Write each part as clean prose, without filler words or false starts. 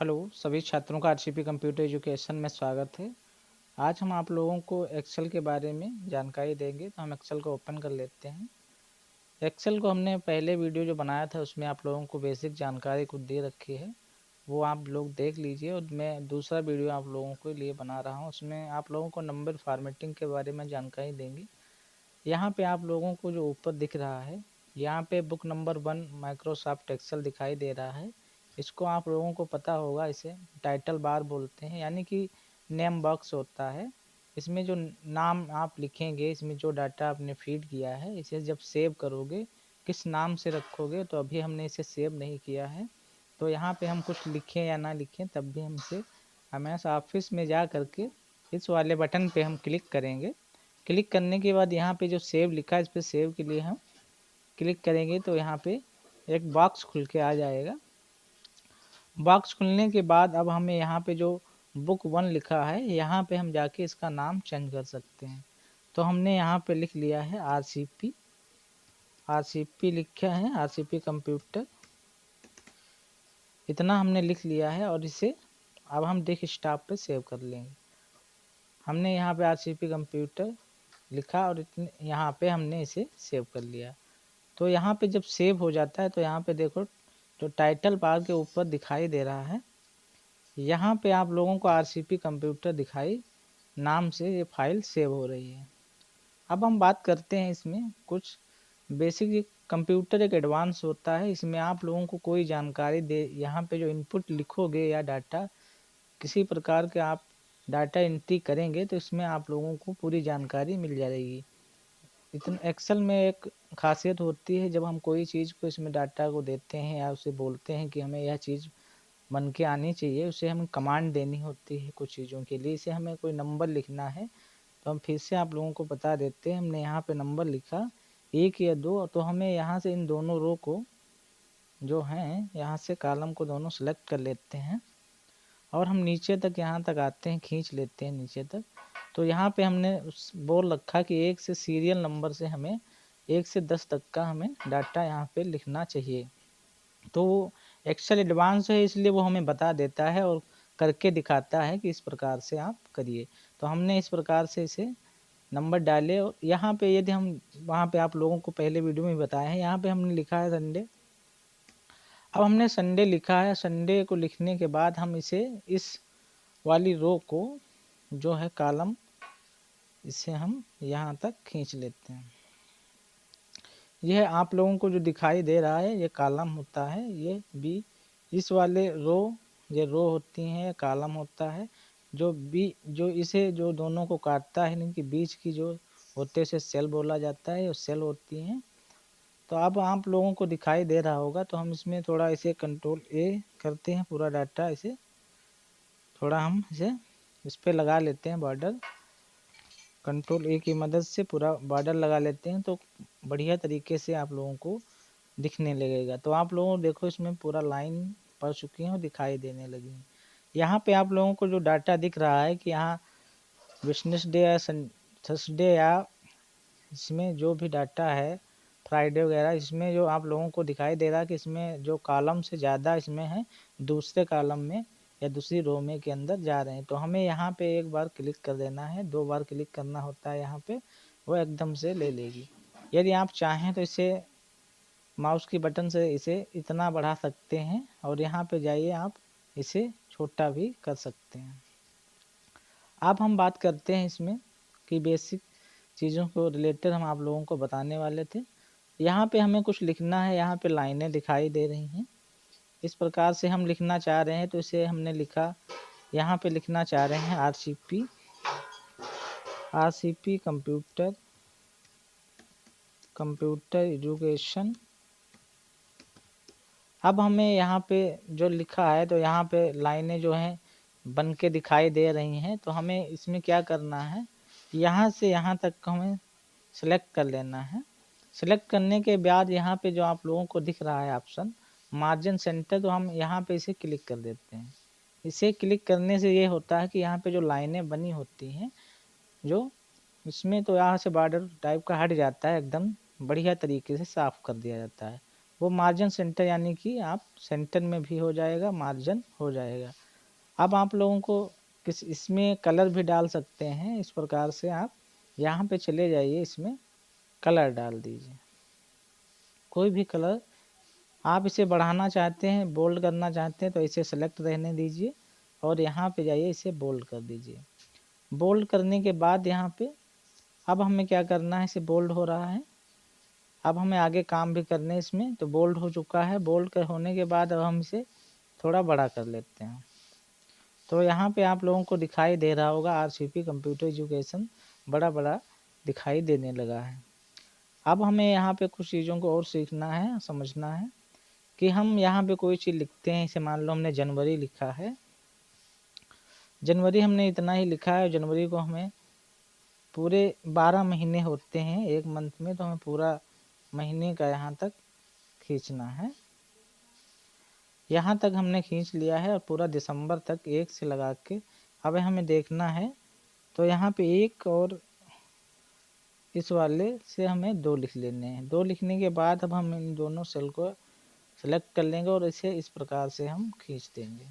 Hello सभी छात्रों का आरसीपी कंप्यूटर एजुकेशन में स्वागत है। आज हम आप लोगों को एक्सेल के बारे में जानकारी देंगे। तो हम एक्सेल को ओपन कर लेते हैं। एक्सेल को हमने पहले वीडियो जो बनाया था उसमें आप लोगों को बेसिक जानकारी कुछ दे रखी है, वो आप लोग देख लीजिए। और मैं दूसरा वीडियो आप लोगों के लिए बना रहा हूँ, उसमें आप लोगों को नंबर फॉर्मेटिंग के बारे में जानकारी देंगे। यहाँ पे आप लोगों को जो ऊपर दिख रहा है, यहाँ पे बुक नंबर 1 माइक्रोसॉफ्ट एक्सेल दिखाई दे रहा है। इसको आप लोगों को पता होगा, इसे टाइटल बार बोलते हैं, यानी कि नेम बॉक्स होता है। इसमें जो नाम आप लिखेंगे, इसमें जो डाटा आपने फीड किया है, इसे जब सेव करोगे किस नाम से रखोगे। तो अभी हमने इसे सेव नहीं किया है, तो यहाँ पे हम कुछ लिखें या ना लिखें तब भी हम इसे हमेशा ऑफिस में जा करके इस वाले बटन पे हम क्लिक करेंगे। क्लिक करने के बाद यहाँ पे जो सेव लिखा है, इस पर सेव के लिए हम क्लिक करेंगे तो यहाँ पे एक बॉक्स खुल के आ जाएगा। बॉक्स खुलने के बाद अब हमें यहाँ पे जो बुक 1 लिखा है, यहाँ पे हम जाके इसका नाम चेंज कर सकते हैं। तो हमने यहाँ पे लिख लिया है आरसीपी लिखा है, आरसीपी कंप्यूटर, इतना हमने लिख लिया है। और इसे अब हम डेस्कटॉप पे सेव कर लेंगे। हमने यहाँ पे आरसीपी कंप्यूटर लिखा और इतने यहाँ पे हमने इसे सेव कर लिया। तो यहाँ पे जब सेव हो जाता है तो यहाँ पे देखो जो टाइटल बार के ऊपर दिखाई दे रहा है, यहाँ पे आप लोगों को आरसीपी कंप्यूटर दिखाई नाम से ये फाइल सेव हो रही है। अब हम बात करते हैं इसमें कुछ बेसिक। कंप्यूटर एक एडवांस होता है, इसमें आप लोगों को कोई जानकारी दे, यहाँ पे जो इनपुट लिखोगे या डाटा किसी प्रकार के आप डाटा एंट्री करेंगे तो इसमें आप लोगों को पूरी जानकारी मिल जाएगी। इतना एक्सेल में एक खासियत होती है, जब हम कोई चीज़ को इसमें डाटा को देते हैं या उसे बोलते हैं कि हमें यह चीज़ बन के आनी चाहिए, उसे हमें कमांड देनी होती है कुछ चीज़ों के लिए। इसे हमें कोई नंबर लिखना है तो हम फिर से आप लोगों को बता देते हैं। हमने यहाँ पे नंबर लिखा 1 या 2, तो हमें यहाँ से इन दोनों रो को जो हैं, यहाँ से कॉलम को दोनों सेलेक्ट कर लेते हैं और हम नीचे तक यहाँ तक आते हैं, खींच लेते हैं नीचे तक। तो यहाँ पे हमने बोल रखा कि 1 से सीरियल नंबर से हमें 1 से 10 तक का हमें डाटा यहाँ पे लिखना चाहिए। तो एक्सेल एडवांस है, इसलिए वो हमें बता देता है और करके दिखाता है कि इस प्रकार से आप करिए। तो हमने इस प्रकार से इसे नंबर डाले। और यहाँ पे यदि हम वहाँ पे आप लोगों को पहले वीडियो में बताया है, यहाँ पे हमने लिखा है संडे। अब हमने संडे लिखा है, संडे को लिखने के बाद हम इसे इस वाली रो को जो है कॉलम, इसे हम यहाँ तक खींच लेते हैं। यह आप लोगों को जो दिखाई दे रहा है ये कॉलम होता है, ये बी इस वाले रो, ये रो होती हैं, कॉलम होता है। जो बी जो इसे जो दोनों को काटता है, इनके बीच की जो होते से सेल बोला जाता है, ये सेल होती हैं। तो अब आप लोगों को दिखाई दे रहा होगा, तो हम इसमें थोड़ा इसे कंट्रोल ए करते हैं, पूरा डाटा इसे थोड़ा हम इसे इस पर लगा लेते हैं बॉर्डर। कंट्रोल ए की मदद से पूरा बॉर्डर लगा लेते हैं तो बढ़िया तरीके से आप लोगों को दिखने लगेगा। तो आप लोगों को देखो इसमें पूरा लाइन पड़ चुकी है और दिखाई देने लगी है। यहाँ पे आप लोगों को जो डाटा दिख रहा है कि यहाँ बिजनेस डे या थर्सडे या इसमें जो भी डाटा है फ्राइडे वगैरह, इसमें जो आप लोगों को दिखाई दे रहा है कि इसमें जो कॉलम से ज़्यादा इसमें है, दूसरे कॉलम में या दूसरी रो में के अंदर जा रहे हैं। तो हमें यहाँ पे एक बार क्लिक कर देना है, 2 बार क्लिक करना होता है यहाँ पे, वो एकदम से ले लेगी। यदि आप चाहें तो इसे माउस की बटन से इसे इतना बढ़ा सकते हैं और यहाँ पे जाइए आप इसे छोटा भी कर सकते हैं। अब हम बात करते हैं इसमें कि बेसिक चीज़ों को रिलेटेड हम आप लोगों को बताने वाले थे। यहाँ पे हमें कुछ लिखना है, यहाँ पे लाइनें दिखाई दे रही हैं, इस प्रकार से हम लिखना चाह रहे हैं। तो इसे हमने लिखा, यहाँ पे लिखना चाह रहे हैं आरसीपी कंप्यूटर एजुकेशन। अब हमें यहाँ पे जो लिखा है, तो यहाँ पे लाइनें जो हैं बन के दिखाई दे रही हैं। तो हमें इसमें क्या करना है, यहाँ से यहाँ तक हमें सेलेक्ट कर लेना है। सेलेक्ट करने के बाद यहाँ पे जो आप लोगों को दिख रहा है ऑप्शन मार्जिन सेंटर, तो हम यहाँ पे इसे क्लिक कर देते हैं। इसे क्लिक करने से ये होता है कि यहाँ पे जो लाइनें बनी होती हैं जो इसमें, तो यहाँ से बॉर्डर टाइप का हट जाता है, एकदम बढ़िया तरीके से साफ कर दिया जाता है। वो मार्जिन सेंटर यानी कि आप सेंटर में भी हो जाएगा, मार्जिन हो जाएगा। अब आप लोगों को इसमें कलर भी डाल सकते हैं। इस प्रकार से आप यहाँ पे चले जाइए, इसमें कलर डाल दीजिए, कोई भी कलर। आप इसे बढ़ाना चाहते हैं, बोल्ड करना चाहते हैं तो इसे सेलेक्ट रहने दीजिए और यहाँ पे जाइए, इसे बोल्ड कर दीजिए। बोल्ड करने के बाद यहाँ पे अब हमें क्या करना है, इसे बोल्ड हो रहा है, अब हमें आगे काम भी करने इसमें। तो बोल्ड हो चुका है। बोल्ड होने के बाद अब हम इसे थोड़ा बड़ा कर लेते हैं। तो यहाँ पे आप लोगों को दिखाई दे रहा होगा आरसीपी कंप्यूटर एजुकेशन बड़ा बड़ा दिखाई देने लगा है। अब हमें यहाँ पे कुछ चीज़ों को और सीखना है, समझना है कि हम यहाँ पे कोई चीज़ लिखते हैं। इसे मान लो हमने जनवरी लिखा है, जनवरी हमने इतना ही लिखा है। जनवरी को हमें पूरे 12 महीने होते हैं एक मंथ में, तो हमें पूरा महीने का यहाँ तक खींचना है। यहाँ तक हमने खींच लिया है और पूरा दिसंबर तक एक से लगा के अब हमें देखना है। तो यहाँ पे एक और इस वाले से हमें 2 लिख लेने हैं। 2 लिखने के बाद अब हम इन दोनों सेल को सेलेक्ट कर लेंगे और इसे इस प्रकार से हम खींच देंगे।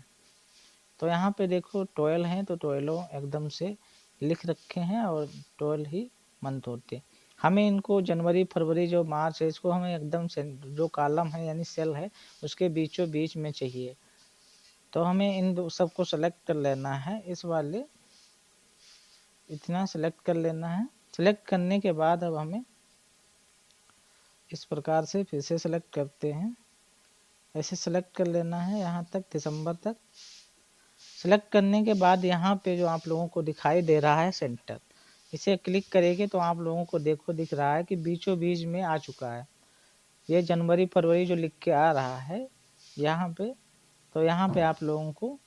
तो यहाँ पे देखो 12 हैं, तो 12 एकदम से लिख रखे हैं और 12 ही मंथ होते हैं। हमें इनको जनवरी, फरवरी, जो मार्च है, इसको हमें एकदम से जो कॉलम है यानी सेल है उसके बीचों बीच में चाहिए। तो हमें इन दो सबको सेलेक्ट कर लेना है। इस वाले इतना सेलेक्ट कर लेना है। सेलेक्ट करने के बाद अब हमें इस प्रकार से फिर से सेलेक्ट करते हैं, ऐसे सेलेक्ट कर लेना है यहाँ तक, दिसंबर तक। सेलेक्ट करने के बाद यहाँ पे जो आप लोगों को दिखाई दे रहा है सेंटर, इसे क्लिक करेंगे तो आप लोगों को देखो दिख रहा है कि बीचों बीच में आ चुका है। ये जनवरी फरवरी जो लिख के आ रहा है यहाँ पे, तो यहाँ पे आप लोगों को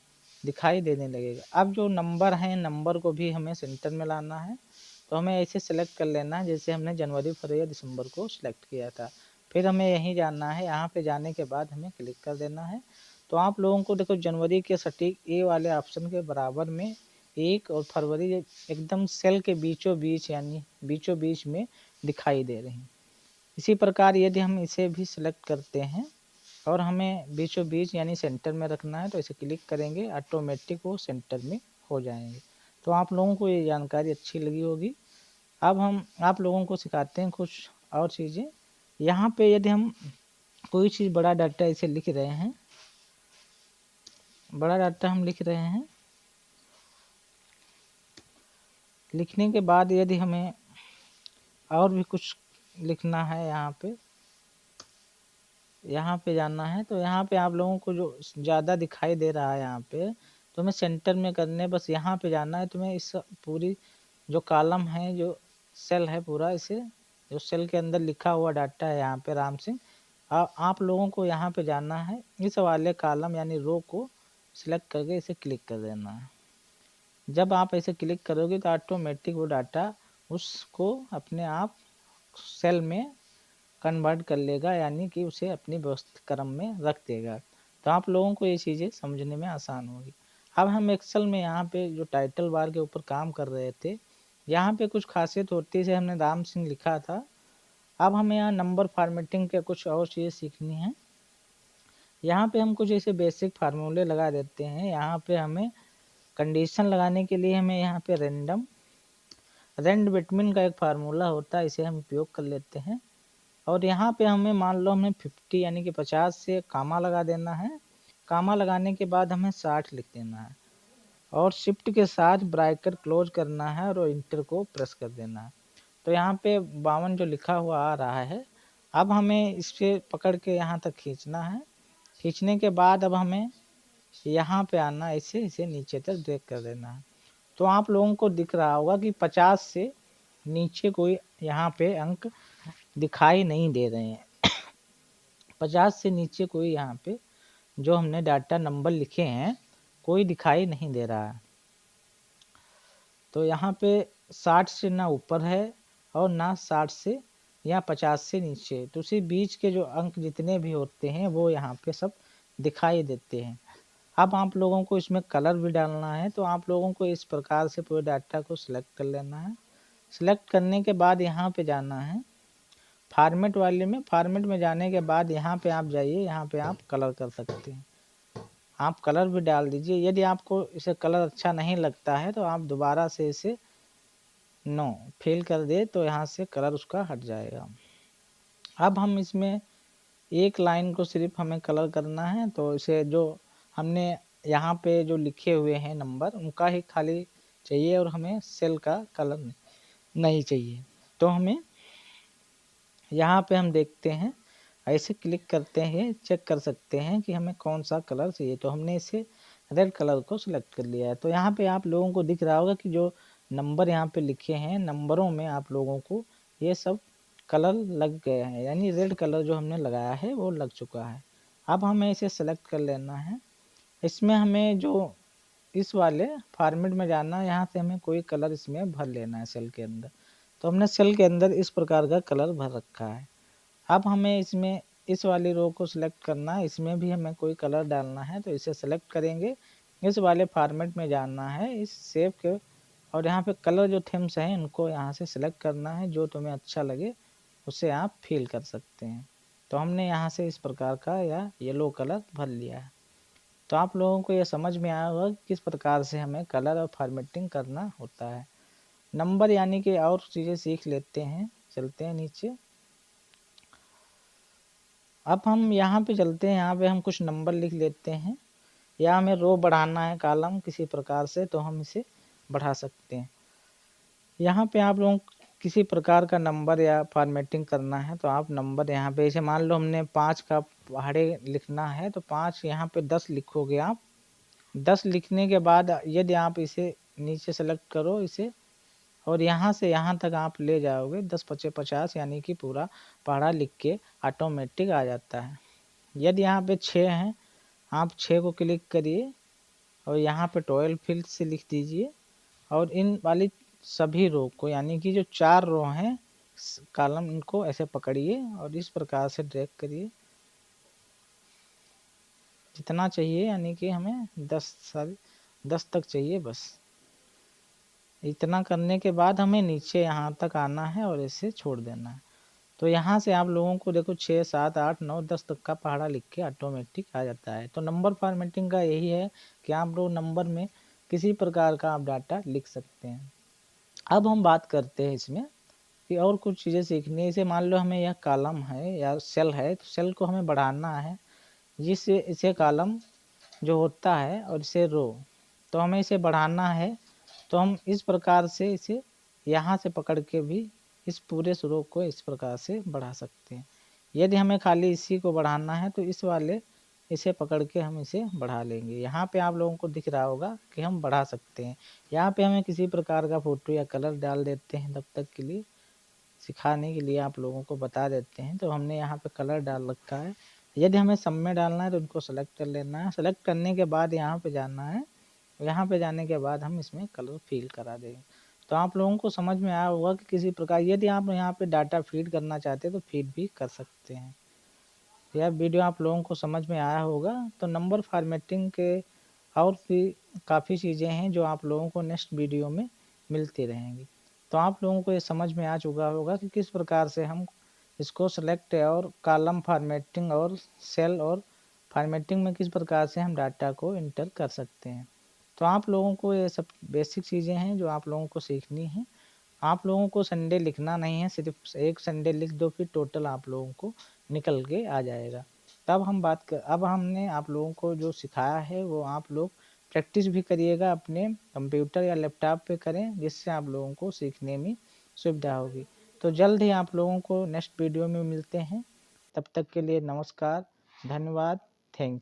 दिखाई देने लगेगा। अब जो नंबर हैं, नंबर को भी हमें सेंटर में लाना है। तो हमें ऐसे सेलेक्ट कर लेना है जैसे हमने जनवरी फरवरी दिसंबर को सिलेक्ट किया था। फिर हमें यहीं जाना है। यहाँ पे जाने के बाद हमें क्लिक कर देना है। तो आप लोगों को देखो जनवरी के सटीक ए वाले ऑप्शन के बराबर में एक और फरवरी एकदम सेल के बीचों बीच यानी बीचों बीच में दिखाई दे रही। इसी प्रकार यदि हम इसे भी सिलेक्ट करते हैं और हमें बीचों बीच यानी सेंटर में रखना है तो इसे क्लिक करेंगे, ऑटोमेटिक वो सेंटर में हो जाएंगे। तो आप लोगों को ये जानकारी अच्छी लगी होगी। अब हम आप लोगों को सिखाते हैं कुछ और चीज़ें। यहाँ पे यदि हम कोई चीज़ बड़ा डाटा इसे लिख रहे हैं, बड़ा डाटा हम लिख रहे हैं, लिखने के बाद यदि हमें और भी कुछ लिखना है, यहाँ पे जाना है। तो यहाँ पे आप लोगों को जो ज़्यादा दिखाई दे रहा है यहाँ पे, तो हमें सेंटर में करने, बस यहाँ पे जाना है। तुम्हें इस पूरी जो कॉलम है, जो सेल है पूरा, इसे जो सेल के अंदर लिखा हुआ डाटा है यहाँ पे राम सिंह, आप लोगों को यहाँ पे जाना है। इस वाले कॉलम यानी रो को सिलेक्ट करके इसे क्लिक कर देना है। जब आप ऐसे क्लिक करोगे तो ऑटोमेटिक वो डाटा उसको अपने आप सेल में कन्वर्ट कर लेगा, यानी कि उसे अपनी व्यवस्थित क्रम में रख देगा। तो आप लोगों को ये चीज़ें समझने में आसान होगी। अब हम एक्सेल में यहाँ पे जो टाइटल बार के ऊपर काम कर रहे थे, यहाँ पे कुछ खासियत होती है। जैसे हमने राम सिंह लिखा था, अब हमें यहाँ नंबर फॉर्मेटिंग के कुछ और चीज़ें सीखनी है। यहाँ पे हम कुछ ऐसे बेसिक फार्मूले लगा देते हैं। यहाँ पे हमें कंडीशन लगाने के लिए हमें यहाँ पे रेंड बिटवीन का एक फार्मूला होता है, इसे हम उपयोग कर लेते हैं। और यहाँ पे हमें मान लो हमें 50 यानी कि 50 से कामा लगा देना है। कामा लगाने के बाद हमें 60 लिख देना है और शिफ्ट के साथ ब्रैकेट क्लोज करना है और इंटर को प्रेस कर देना है। तो यहाँ पे 52 जो लिखा हुआ आ रहा है, अब हमें इसे पकड़ के यहाँ तक खींचना है। खींचने के बाद अब हमें यहाँ पे आना, इसे नीचे तक ड्रैग कर देना है। तो आप लोगों को दिख रहा होगा कि 50 से नीचे कोई यहाँ पे अंक दिखाई नहीं दे रहे हैं। 50 से नीचे कोई यहाँ पे जो हमने डाटा नंबर लिखे हैं कोई दिखाई नहीं दे रहा है। तो यहाँ पे 60 से ना ऊपर है और ना 60 से या 50 से नीचे, तो उसी बीच के जो अंक जितने भी होते हैं वो यहाँ पे सब दिखाई देते हैं। अब आप लोगों को इसमें कलर भी डालना है। तो आप लोगों को इस प्रकार से पूरे डाटा को सिलेक्ट कर लेना है। सिलेक्ट करने के बाद यहाँ पे जाना है, फॉर्मेट वाले में, फॉर्मेट में जाने के बाद यहाँ पे आप जाइए, यहाँ पे आप कलर कर सकते हैं, आप कलर भी डाल दीजिए। यदि आपको इसे कलर अच्छा नहीं लगता है तो आप दोबारा से इसे नो फिल कर दे तो यहाँ से कलर उसका हट जाएगा। अब हम इसमें एक लाइन को सिर्फ हमें कलर करना है, तो इसे जो हमने यहाँ पे जो लिखे हुए हैं नंबर उनका ही खाली चाहिए और हमें सेल का कलर नहीं चाहिए। तो हमें यहाँ पे हम देखते हैं, ऐसे क्लिक करते हैं, चेक कर सकते हैं कि हमें कौन सा कलर चाहिए। तो हमने इसे रेड कलर को सिलेक्ट कर लिया है। तो यहाँ पे आप लोगों को दिख रहा होगा कि जो नंबर यहाँ पे लिखे हैं, नंबरों में आप लोगों को ये सब कलर लग गए हैं, यानी रेड कलर जो हमने लगाया है वो लग चुका है। अब हमें इसे सेलेक्ट कर लेना है। इसमें हमें जो इस वाले फॉर्मेट में जाना है, यहाँ से हमें कोई कलर इसमें भर लेना है सेल के अंदर। तो हमने सेल के अंदर इस प्रकार का कलर भर रखा है। अब हमें इसमें इस वाली रो को सिलेक्ट करना है, इसमें भी हमें कोई कलर डालना है, तो इसे सेलेक्ट करेंगे, इस वाले फॉर्मेट में जाना है, इस सेव के, और यहाँ पे कलर जो थीम्स हैं उनको यहाँ से सिलेक्ट करना है, जो तुम्हें अच्छा लगे उसे आप फिल कर सकते हैं। तो हमने यहाँ से इस प्रकार का या येलो कलर भर लिया है। तो आप लोगों को ये समझ में आया होगा किस प्रकार से हमें कलर और फॉर्मेटिंग करना होता है। नंबर यानी कि और चीज़ें सीख लेते हैं, चलते हैं नीचे। अब हम यहाँ पे चलते हैं, यहाँ पे हम कुछ नंबर लिख लेते हैं, या हमें रो बढ़ाना है कॉलम किसी प्रकार से तो हम इसे बढ़ा सकते हैं। यहाँ पे आप लोगों को किसी प्रकार का नंबर या फॉर्मेटिंग करना है तो आप नंबर यहाँ पे, जैसे मान लो हमने 5 का पहाड़े लिखना है तो 5 यहाँ पे 10 लिखोगे आप। 10 लिखने के बाद यदि आप इसे नीचे सेलेक्ट करो इसे, और यहाँ से यहाँ तक आप ले जाओगे 10 पचे 50, यानी कि पूरा पहाड़ा लिख के ऑटोमेटिक आ जाता है। यदि यहाँ पे 6 हैं, आप 6 को क्लिक करिए और यहाँ पे 12 फिर से लिख दीजिए, और इन वाली सभी रो को, यानी कि जो 4 रो हैं कॉलम, इनको ऐसे पकड़िए और इस प्रकार से ड्रैग करिए जितना चाहिए, यानी कि हमें 10 तक चाहिए बस। इतना करने के बाद हमें नीचे यहाँ तक आना है और इसे छोड़ देना है। तो यहाँ से आप लोगों को देखो 6 7 8 9 10 तक का पहाड़ा लिख के ऑटोमेटिक आ जाता है। तो नंबर फॉर्मेटिंग का यही है कि आप लोग नंबर में किसी प्रकार का आप डाटा लिख सकते हैं। अब हम बात करते हैं इसमें कि और कुछ चीज़ें सीखनी है। इसे मान लो हमें यह कॉलम है या सेल है, तो सेल को हमें बढ़ाना है, जिससे इसे कॉलम जो होता है और इसे रो, तो हमें इसे बढ़ाना है। तो हम इस प्रकार से इसे यहाँ से पकड़ के भी इस पूरे रो को इस प्रकार से बढ़ा सकते हैं। यदि हमें खाली इसी को बढ़ाना है तो इस वाले इसे पकड़ के हम इसे बढ़ा लेंगे। यहाँ पे आप लोगों को दिख रहा होगा कि हम बढ़ा सकते हैं। यहाँ पे हमें किसी प्रकार का फोटो या कलर डाल देते हैं, तब तक के लिए सिखाने के लिए आप लोगों को बता देते हैं। तो हमने यहाँ पे कलर डाल रखा है। यदि हमें सब में डालना है तो उनको सेलेक्ट कर लेना है। सेलेक्ट करने के बाद यहाँ पे जाना है, यहाँ पे जाने के बाद हम इसमें कलर फिल करा देंगे। तो आप लोगों को समझ में आया होगा कि किसी प्रकार यदि आप यहाँ पे डाटा फीड करना चाहते हैं तो फीड भी कर सकते हैं। यह वीडियो आप लोगों को समझ में आया होगा। तो नंबर फॉर्मेटिंग के और भी काफ़ी चीज़ें हैं जो आप लोगों को नेक्स्ट वीडियो में मिलती रहेंगी। तो आप लोगों को ये समझ में आ चुका होगा कि किस प्रकार से हम इसको सेलेक्ट और कॉलम फॉर्मेटिंग और सेल और फॉर्मेटिंग में किस प्रकार से हम डाटा को इंटर कर सकते हैं। तो आप लोगों को ये सब बेसिक चीज़ें हैं जो आप लोगों को सीखनी है। आप लोगों को संडे लिखना नहीं है, सिर्फ एक संडे लिख दो, फिर टोटल आप लोगों को निकल के आ जाएगा। तब हम अब हमने आप लोगों को जो सिखाया है वो आप लोग प्रैक्टिस भी करिएगा, अपने कंप्यूटर या लैपटॉप पे करें, जिससे आप लोगों को सीखने में सुविधा होगी। तो जल्द ही आप लोगों को नेक्स्ट वीडियो में मिलते हैं। तब तक के लिए नमस्कार, धन्यवाद, थैंक यू।